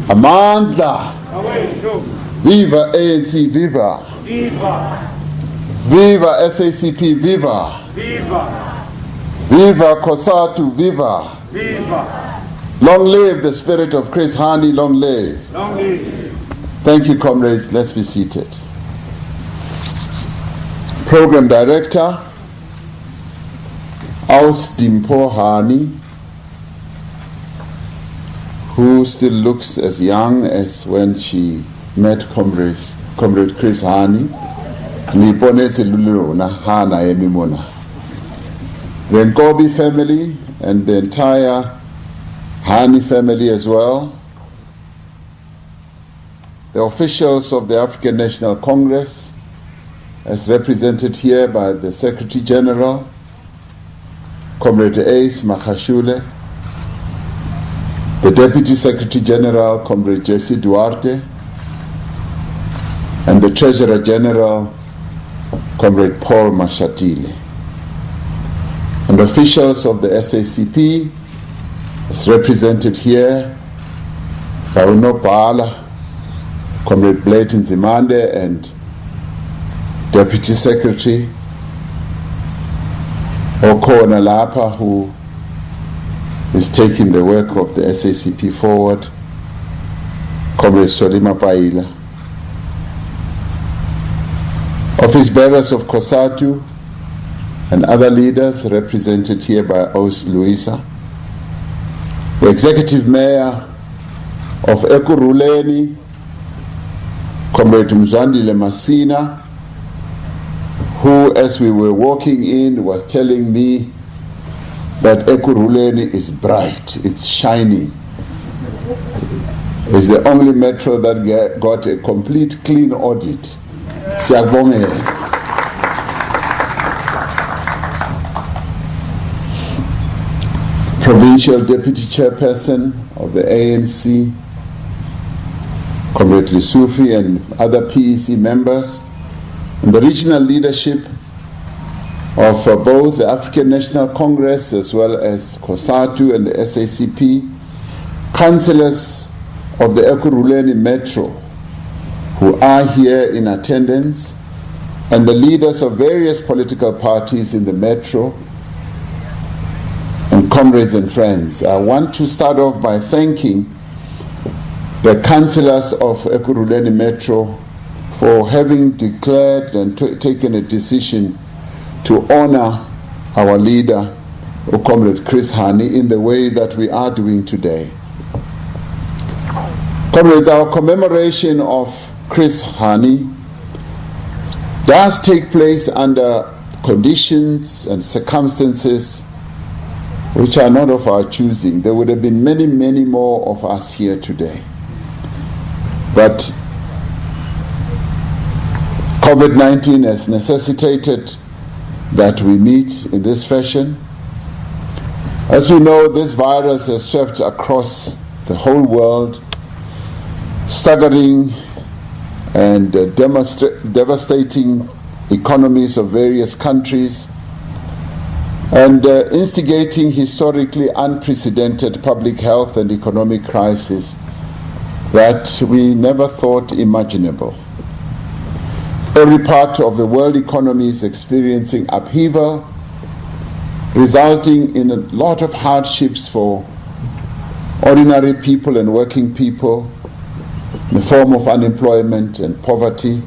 Amandla. Viva ANC, viva. Viva. Viva SACP, viva. Viva. Viva COSATU, viva. Viva. Long live the spirit of Chris Hani, long live. Long live. Thank you, comrades. Let's be seated. Program Director, Aus Dimpo Hani, who still looks as young as when she met Comrade Chris Hani. The Nkobi family and the entire Hani family as well. The officials of the African National Congress, as represented here by the Secretary General, Comrade Ace Makashule, the Deputy Secretary General, Comrade Jesse Duarte, and the Treasurer General, Comrade Paul Mashatile, and officials of the SACP, as represented here by Unopala, Comrade Blayton Zimande, and Deputy Secretary Okona Lapa, who is taking the work of the SACP forward, Comrade Solima Paila. Office bearers of COSATU and other leaders represented here by Os Luisa. The Executive Mayor of Ekurhuleni, Comrade Mzwandile Masina, who, as we were walking in, was telling me that Ekurhuleni is bright, it's shiny. It's the only metro that got a complete clean audit. Siyabongela. Provincial Deputy Chairperson of the ANC, Comrade Lisufi, and other PEC members, and the regional leadership of both the African National Congress as well as COSATU and the SACP, councillors of the Ekurhuleni Metro who are here in attendance, and the leaders of various political parties in the Metro, and comrades and friends. I want to start off by thanking the councillors of Ekurhuleni Metro for having declared and taken a decision to honor our leader, Comrade Chris Hani, in the way that we are doing today. Comrades, our commemoration of Chris Hani does take place under conditions and circumstances which are not of our choosing. There would have been many, many more of us here today. But COVID-19 has necessitated that we meet in this fashion. As we know, this virus has swept across the whole world, staggering and devastating economies of various countries, and instigating historically unprecedented public health and economic crisis that we never thought imaginable. Every part of the world economy is experiencing upheaval, resulting in a lot of hardships for ordinary people and working people in the form of unemployment and poverty,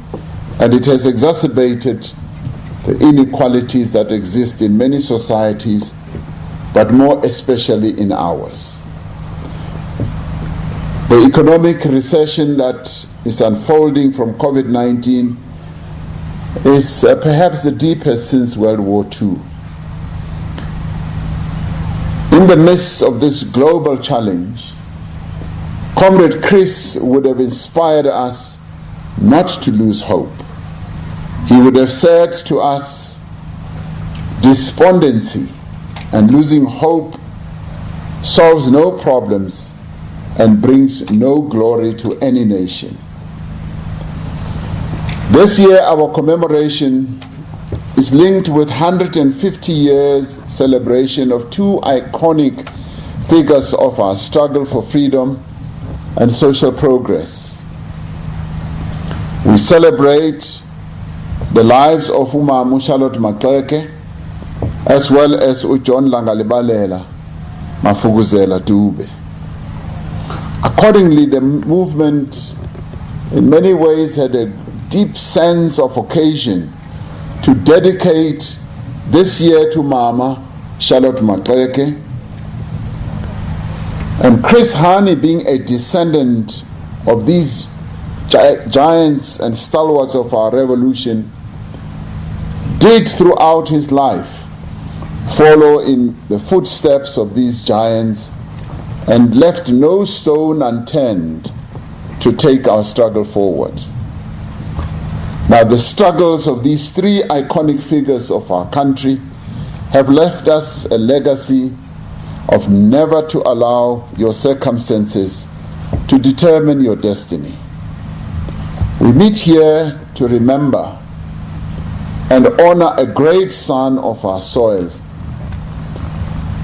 and it has exacerbated the inequalities that exist in many societies, but more especially in ours. The economic recession that is unfolding from COVID-19 is perhaps the deepest since World War II. In the midst of this global challenge, Comrade Chris would have inspired us not to lose hope. He would have said to us, despondency and losing hope solves no problems and brings no glory to any nation. This year, our commemoration is linked with 150 years celebration of two iconic figures of our struggle for freedom, and social progress. We celebrate the lives of Umamu Charlotte Maxeke as well as John Langalibalela Mafuguzela Dube. Accordingly, the movement in many ways had a deep sense of occasion to dedicate this year to Mama Charlotte Maxeke. And Chris Hani, being a descendant of these giants and stalwarts of our revolution, did throughout his life follow in the footsteps of these giants and left no stone unturned to take our struggle forward. Now, the struggles of these three iconic figures of our country have left us a legacy of never to allow your circumstances to determine your destiny. We meet here to remember and honor a great son of our soil.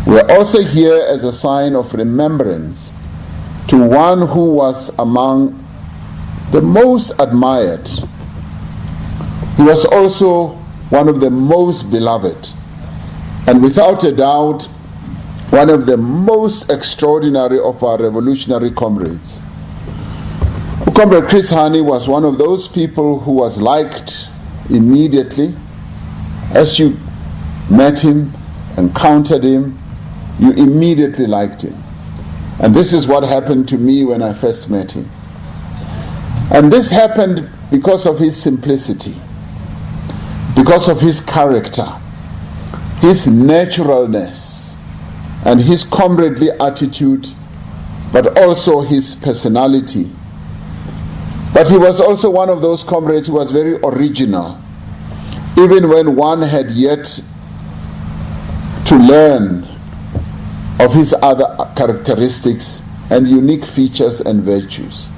We are also here as a sign of remembrance to one who was among the most admired. He was also one of the most beloved, and without a doubt, one of the most extraordinary of our revolutionary comrades. Comrade Chris Hani was one of those people who was liked immediately. As you met him, encountered him, you immediately liked him. And this is what happened to me when I first met him. And this happened because of his simplicity, because of his character, his naturalness, and his comradely attitude, but also his personality. But he was also one of those comrades who was very original, even when one had yet to learn of his other characteristics and unique features and virtues.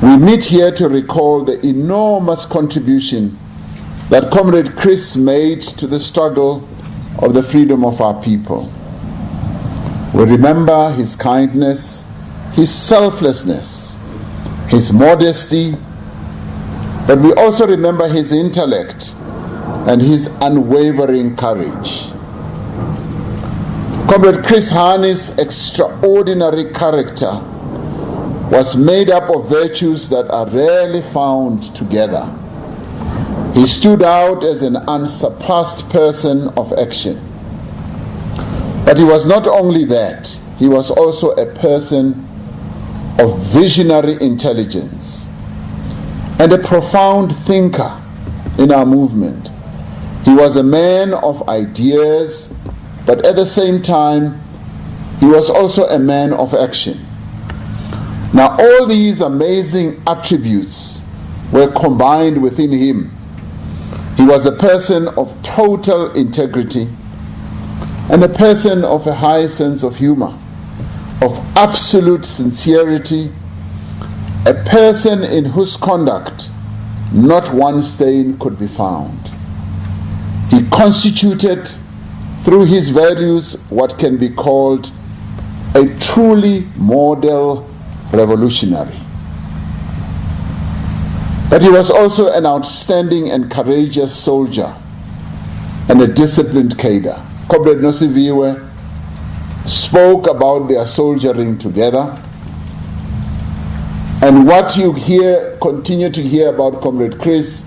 We meet here to recall the enormous contribution that Comrade Chris made to the struggle of the freedom of our people. We remember his kindness, his selflessness, his modesty, but we also remember his intellect and his unwavering courage. Comrade Chris Hani's extraordinary character was made up of virtues that are rarely found together. He stood out as an unsurpassed person of action. But he was not only that, he was also a person of visionary intelligence and a profound thinker in our movement. He was a man of ideas, but at the same time, he was also a man of action. Now, all these amazing attributes were combined within him. He was a person of total integrity and a person of a high sense of humor, of absolute sincerity, a person in whose conduct not one stain could be found. He constituted, through his values, what can be called a truly model revolutionary. But he was also an outstanding and courageous soldier and a disciplined cadre. Comrade Nosiviwe spoke about their soldiering together. And what you continue to hear about Comrade Chris,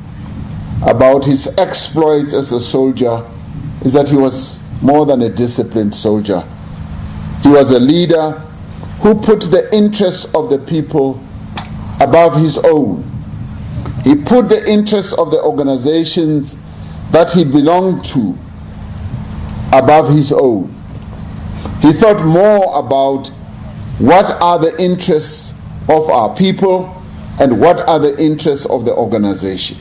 about his exploits as a soldier, is that he was more than a disciplined soldier. He was a leader who put the interests of the people above his own. He put the interests of the organizations that he belonged to above his own. He thought more about what are the interests of our people and what are the interests of the organization.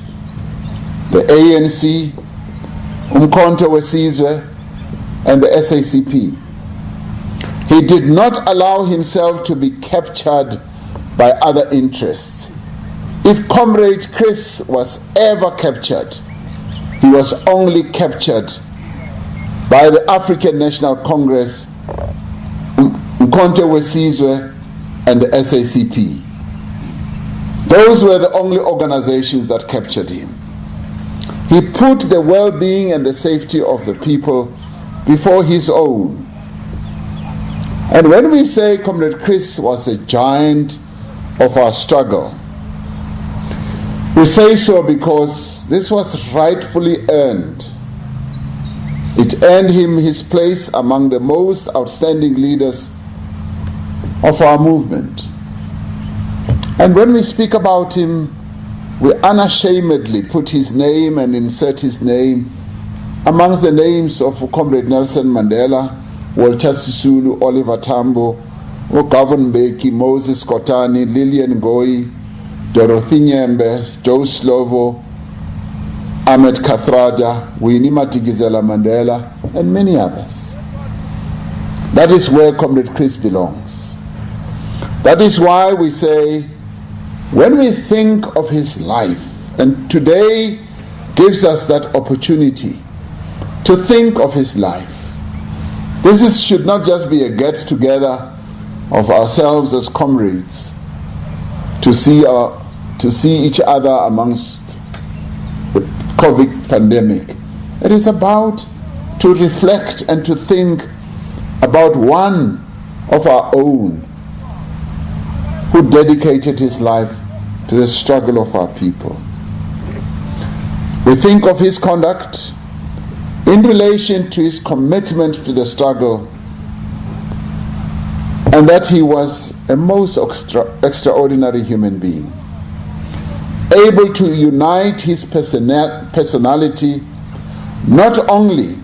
The ANC, Umkhonto weSizwe, and the SACP. He did not allow himself to be captured by other interests. If Comrade Chris was ever captured, he was only captured by the African National Congress, Umkhonto weSizwe, and the SACP. Those were the only organizations that captured him. He put the well-being and the safety of the people before his own. And when we say Comrade Chris was a giant of our struggle, we say so because this was rightfully earned. It earned him his place among the most outstanding leaders of our movement. And when we speak about him, we unashamedly put his name and insert his name amongst the names of Comrade Nelson Mandela, Walter Sisulu, Oliver Tambo, Govan Mbeki, Moses Kotane, Lillian Ngoyi, Dorothy Nyembe, Joe Slovo, Ahmed Kathrada, Winnie Madikizela Mandela, and many others. That is where Comrade Chris belongs. That is why we say, when we think of his life, and today gives us that opportunity to think of his life, should not just be a get-together of ourselves as comrades to see each other amongst the COVID pandemic. It is about to reflect and to think about one of our own who dedicated his life to the struggle of our people. We think of his conduct in relation to his commitment to the struggle, and that he was a most extraordinary human being, able to unite his personality, not only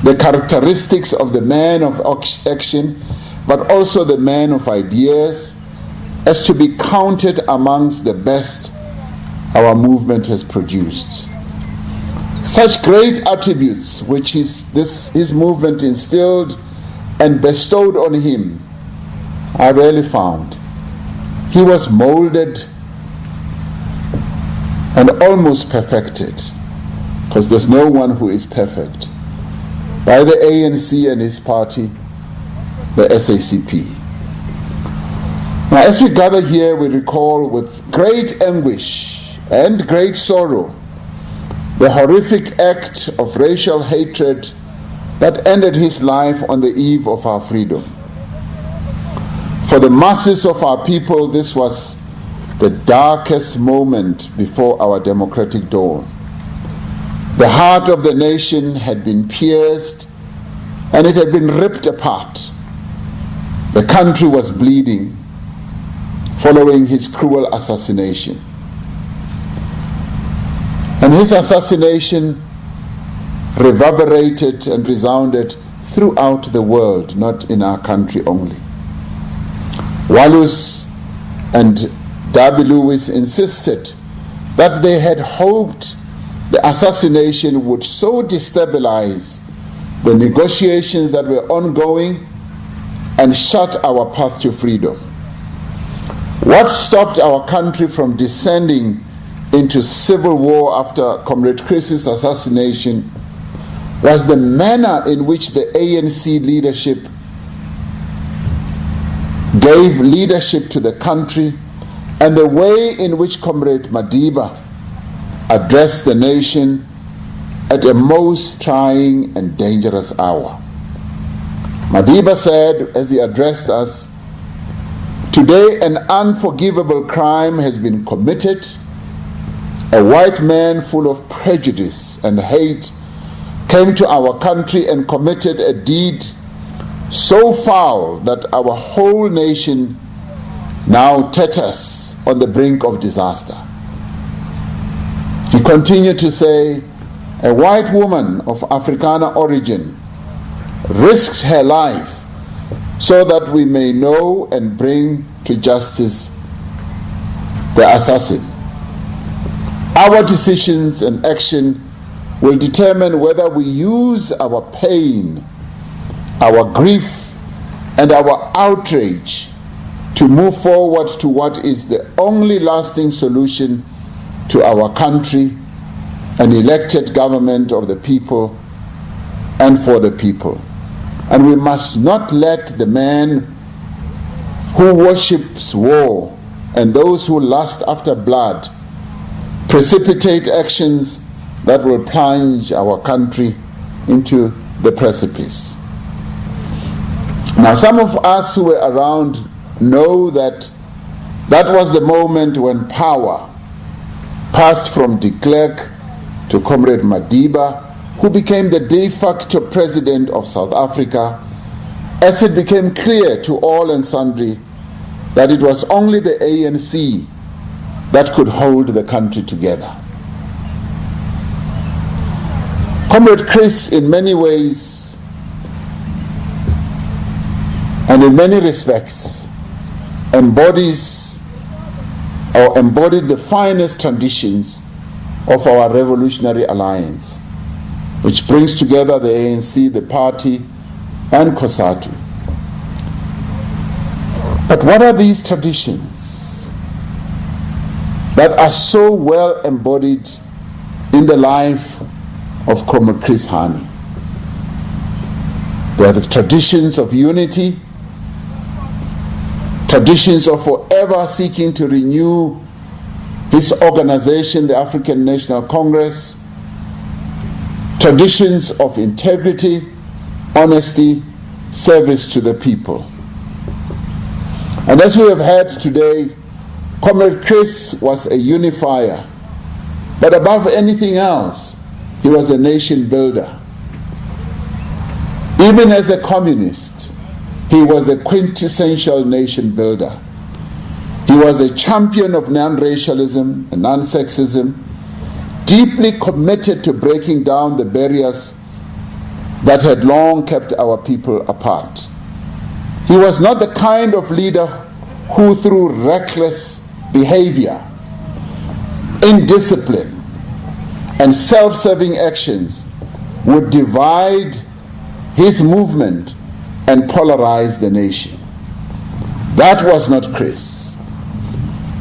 the characteristics of the man of action, but also the man of ideas, as to be counted amongst the best our movement has produced. Such great attributes which his movement instilled and bestowed on him are rarely found. He was molded and almost perfected, because there's no one who is perfect, by the ANC and his party, the SACP. Now, as we gather here, we recall with great anguish and great sorrow the horrific act of racial hatred that ended his life on the eve of our freedom. For the masses of our people, this was the darkest moment before our democratic dawn. The heart of the nation had been pierced and it had been ripped apart. The country was bleeding following his cruel assassination. And his assassination reverberated and resounded throughout the world, not in our country only. Wallace and Darby Lewis insisted that they had hoped the assassination would so destabilize the negotiations that were ongoing and shut our path to freedom. What stopped our country from descending into civil war after Comrade Chris's assassination was the manner in which the ANC leadership gave leadership to the country, and the way in which Comrade Madiba addressed the nation at a most trying and dangerous hour. Madiba said, as he addressed us, "Today an unforgivable crime has been committed. A white man full of prejudice and hate came to our country and committed a deed so foul that our whole nation now teeters on the brink of disaster." He continued to say, "A white woman of Afrikaner origin risked her life so that we may know and bring to justice the assassin. Our decisions and action will determine whether we use our pain, our grief, and our outrage to move forward to what is the only lasting solution to our country, an elected government of the people and for the people. And we must not let the man who worships war and those who lust after blood precipitate actions that will plunge our country into the precipice. Now, some of us who were around know that that was the moment when power passed from de Klerk to Comrade Madiba, who became the de facto president of South Africa, as it became clear to all and sundry that it was only the ANC that could hold the country together. Comrade Chris, in many ways and in many respects, embodied the finest traditions of our revolutionary alliance, which brings together the ANC, the party, and COSATU. But what are these traditions that are so well embodied in the life of Comrade Chris Hani? They are the traditions of unity, traditions of forever seeking to renew his organization, the African National Congress, traditions of integrity, honesty, service to the people. And as we have heard today, Comrade Chris was a unifier, but above anything else, he was a nation builder. Even as a communist, he was the quintessential nation builder. He was a champion of non-racialism and non-sexism, deeply committed to breaking down the barriers that had long kept our people apart. He was not the kind of leader who, through reckless behavior, indiscipline, and self-serving actions, would divide his movement and polarize the nation. That was not Chris.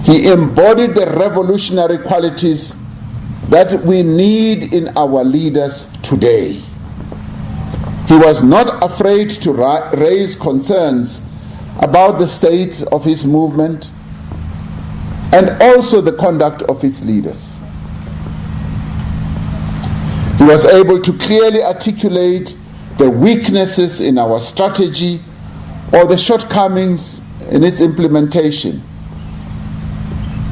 He embodied the revolutionary qualities that we need in our leaders today. He was not afraid to raise concerns about the state of his movement and also the conduct of its leaders. He was able to clearly articulate the weaknesses in our strategy or the shortcomings in its implementation.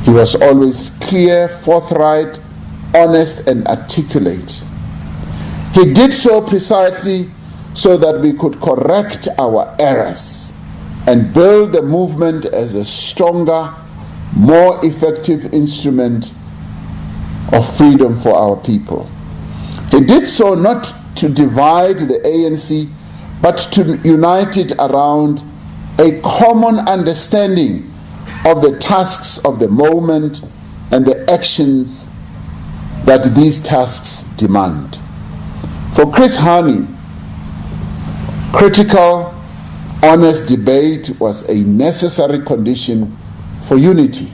He was always clear, forthright, honest, and articulate. He did so precisely so that we could correct our errors and build the movement as a stronger, more effective instrument of freedom for our people. He did so not to divide the ANC, but to unite it around a common understanding of the tasks of the moment and the actions that these tasks demand. For Chris Hani, critical, honest debate was a necessary condition for unity,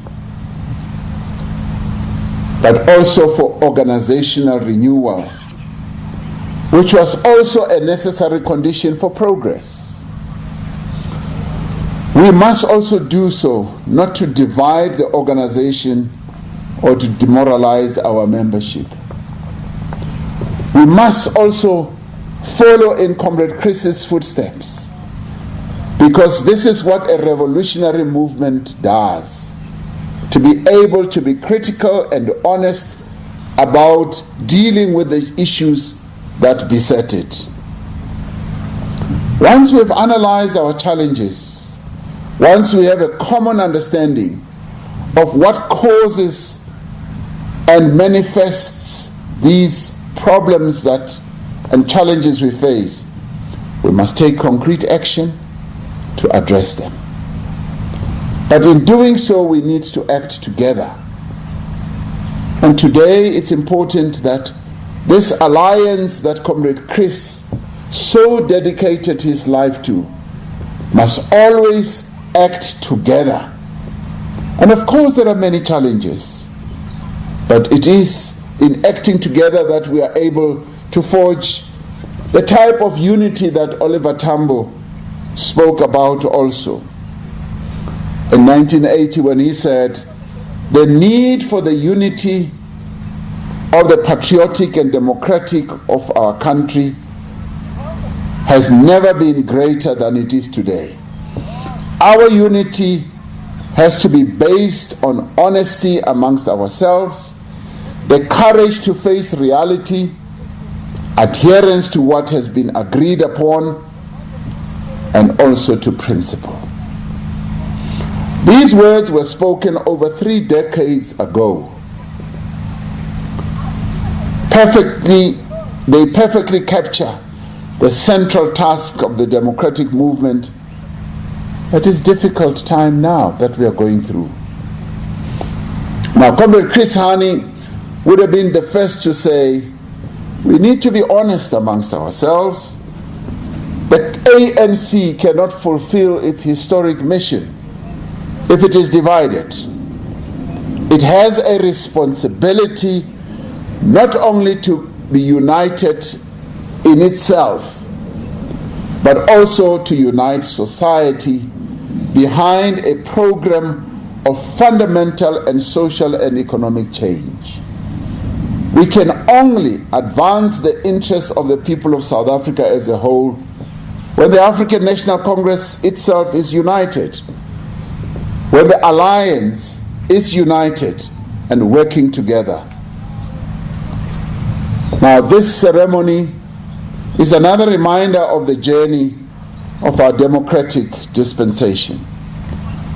but also for organizational renewal, which was also a necessary condition for progress. We must also do so not to divide the organization or to demoralize our membership. We must also follow in Comrade Chris's footsteps, because this is what a revolutionary movement does, to be able to be critical and honest about dealing with the issues that beset it. Once we've analyzed our challenges, once we have a common understanding of what causes and manifests these problems and challenges we face, we must take concrete action to address them. But in doing so, we need to act together. And today it's important that this alliance that Comrade Chris so dedicated his life to must always act together. And of course there are many challenges, but it is in acting together that we are able to forge the type of unity that Oliver Tambo spoke about also. in 1980 when he said, "The need for the unity of the patriotic and democratic of our country has never been greater than it is today. Our unity has to be based on honesty amongst ourselves, the courage to face reality, adherence to what has been agreed upon, and also to principle." These words were spoken over 3 decades ago. They perfectly capture the central task of the democratic movement at this difficult time now that we are going through. Now, Comrade Chris Hani would have been the first to say, we need to be honest amongst ourselves. The ANC cannot fulfill its historic mission if it is divided. It has a responsibility not only to be united in itself, but also to unite society behind a program of fundamental and social and economic change. We can only advance the interests of the people of South Africa as a whole when the African National Congress itself is united, when the alliance is united and working together. Now, this ceremony is another reminder of the journey of our democratic dispensation,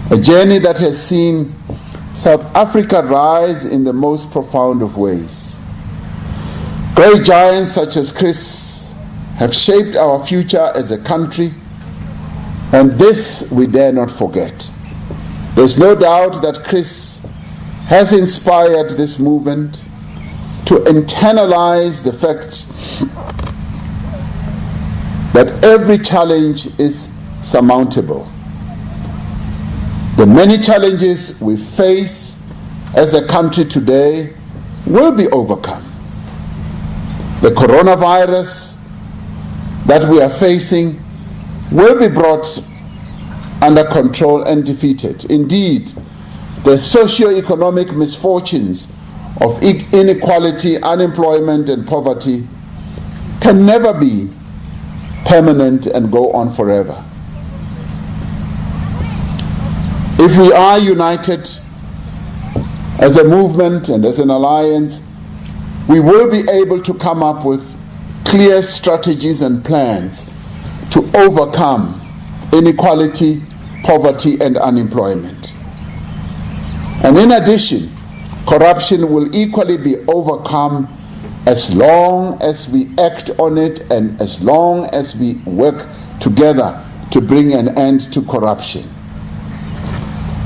a journey that has seen South Africa rise in the most profound of ways. Great giants such as Chris have shaped our future as a country, and this we dare not forget. There's no doubt that Chris has inspired this movement to internalize the fact that every challenge is surmountable. The many challenges we face as a country today will be overcome. The coronavirus that we are facing will be brought under control and defeated. Indeed, the socio-economic misfortunes of inequality, unemployment, and poverty can never be permanent and go on forever. If we are united as a movement and as an alliance, we will be able to come up with clear strategies and plans to overcome inequality, poverty, and unemployment. And in addition, corruption will equally be overcome as long as we act on it and as long as we work together to bring an end to corruption.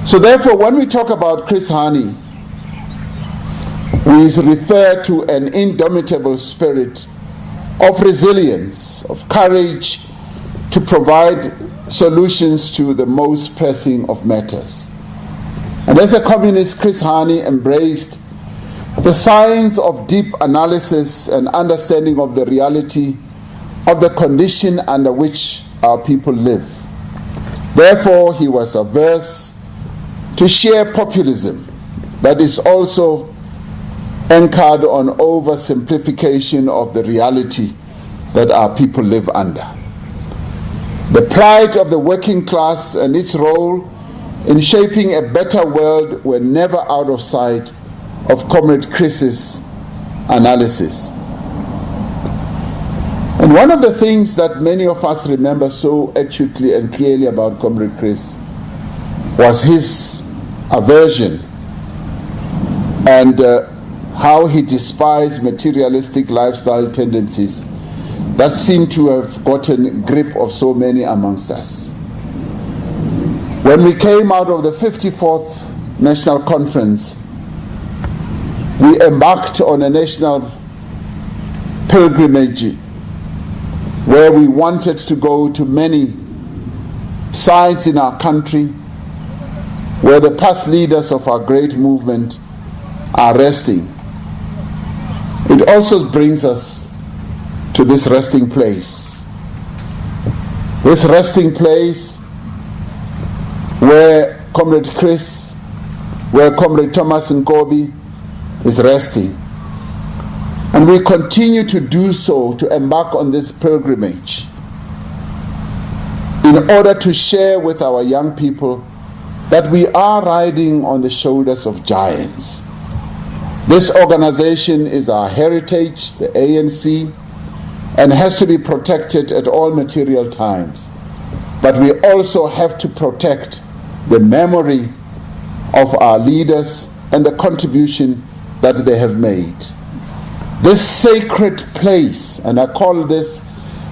So therefore, when we talk about Chris Hani, we refer to an indomitable spirit of resilience, of courage to provide solutions to the most pressing of matters. And as a communist, Chris Hani embraced the science of deep analysis and understanding of the reality of the condition under which our people live. Therefore, he was averse to sheer populism that is also anchored on oversimplification of the reality that our people live under. The plight of the working class and its role in shaping a better world were never out of sight of Comrade Chris's analysis. And one of the things that many of us remember so acutely and clearly about Comrade Chris was his aversion and how he despised materialistic lifestyle tendencies that seem to have gotten grip of so many amongst us. When we came out of the 54th National Conference, we embarked on a national pilgrimage where we wanted to go to many sites in our country where the past leaders of our great movement are resting. It also brings us to this resting place. This resting place where Comrade Chris, where Comrade Thomas Nkobi is resting. And we continue to do so, to embark on this pilgrimage in order to share with our young people that we are riding on the shoulders of giants. This organization is our heritage, the ANC, and has to be protected at all material times. But we also have to protect the memory of our leaders and the contribution that they have made. This sacred place, and I call this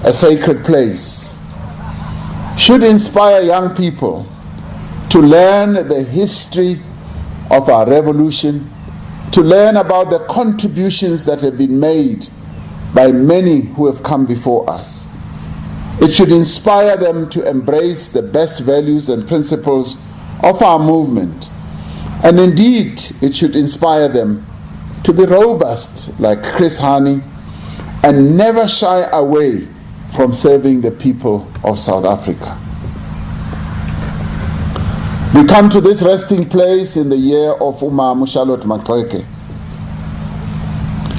a sacred place, should inspire young people to learn the history of our revolution, to learn about the contributions that have been made by many who have come before us. It should inspire them to embrace the best values and principles of our movement. And indeed, it should inspire them to be robust like Chris Hani and never shy away from serving the people of South Africa. We come to this resting place in the year of Charlotte Maxeke,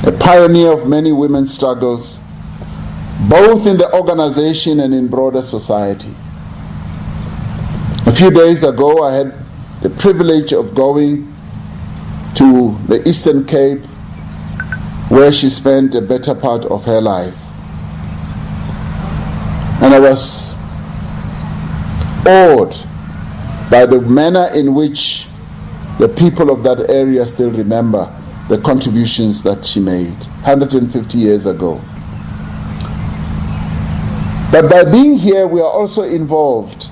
a pioneer of many women's struggles, both in the organization and in broader society. A few days ago, I had the privilege of going to the Eastern Cape, where she spent a better part of her life. And I was awed by the manner in which the people of that area still remember the contributions that she made 150 years ago. But by being here, we are also involved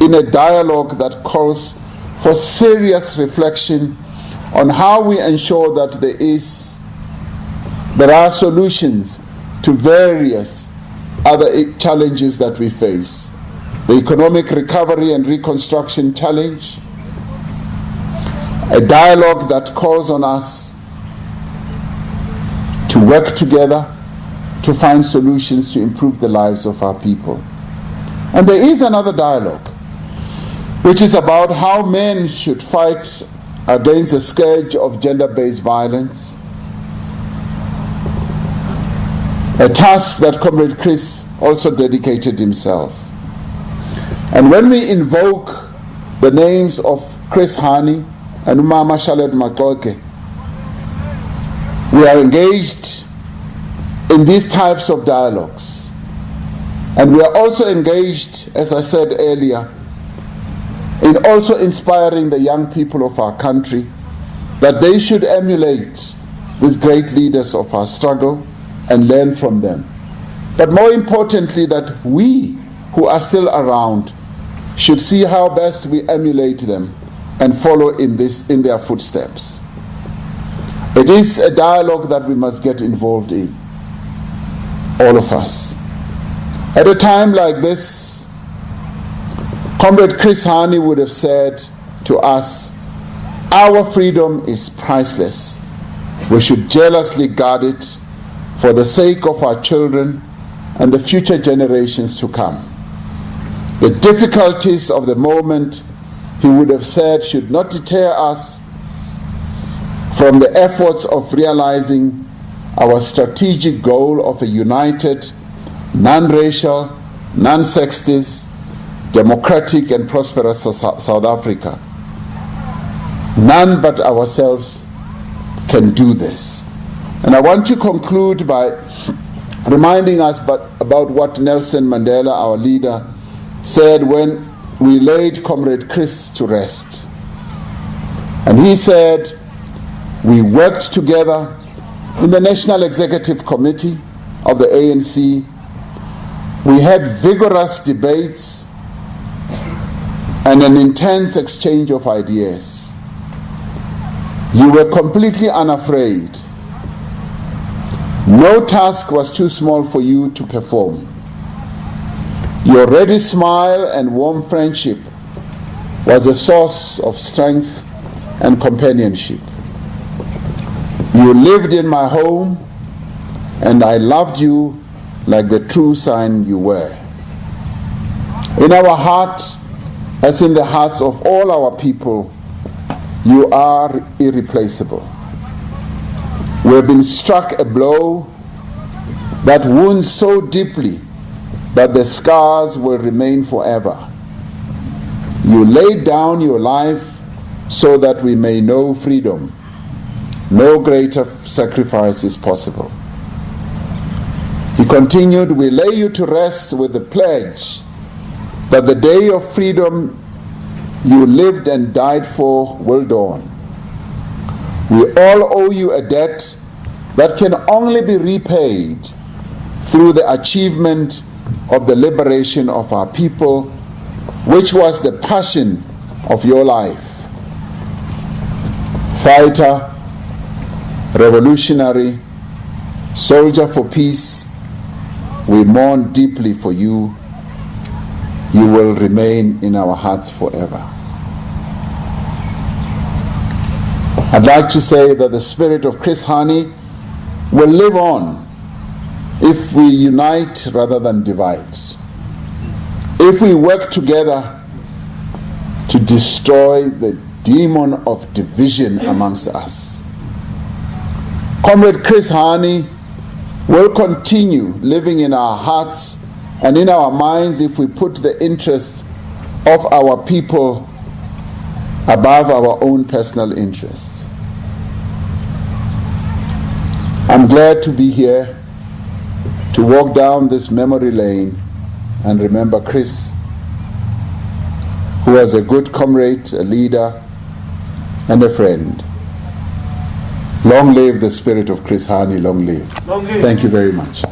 in a dialogue that calls for serious reflection on how we ensure that there are solutions to various other challenges that we face. The economic recovery and reconstruction challenge, a dialogue that calls on us to work together to find solutions to improve the lives of our people. And there is another dialogue, which is about how men should fight against the scourge of gender-based violence, a task that Comrade Chris also dedicated himself. And when we invoke the names of Chris Hani and Charlotte Maxeke, we are engaged in these types of dialogues. And we are also engaged, as I said earlier, in also inspiring the young people of our country that they should emulate these great leaders of our struggle and learn from them. But more importantly, that we who are still around should see how best we emulate them and follow in their footsteps. It is a dialogue that we must get involved in, all of us. At a time like this, Comrade Chris Hani would have said to us, our freedom is priceless. We should jealously guard it for the sake of our children and the future generations to come. The difficulties of the moment, he would have said, should not deter us from the efforts of realizing our strategic goal of a united, non-racial, non-sexist, democratic and prosperous South Africa. None but ourselves can do this. And I want to conclude by reminding us about what Nelson Mandela, our leader, said when we laid Comrade Chris to rest. And he said, we worked together in the National Executive Committee of the ANC. We had vigorous debates and an intense exchange of ideas. You were completely unafraid. No task was too small for you to perform. Your ready smile and warm friendship was a source of strength and companionship. You lived in my home, and I loved you like the true son you were. In our heart, as in the hearts of all our people, you are irreplaceable. We have been struck a blow that wounds so deeply that the scars will remain forever. You laid down your life so that we may know freedom. No greater sacrifice is possible. He continued, we lay you to rest with the pledge that the day of freedom you lived and died for will dawn. We all owe you a debt that can only be repaid through the achievement of the liberation of our people, which was the passion of your life. Fighter, revolutionary, soldier for peace, we mourn deeply for you. You will remain in our hearts forever. I'd like to say that the spirit of Chris Hani will live on if we unite rather than divide. If we work together to destroy the demon of division amongst us. Comrade Chris Hani will continue living in our hearts and in our minds if we put the interests of our people above our own personal interests. I'm glad to be here to walk down this memory lane and remember Chris, who was a good comrade, a leader, and a friend. Long live the spirit of Chris Hani, long live. Long live. Thank you very much.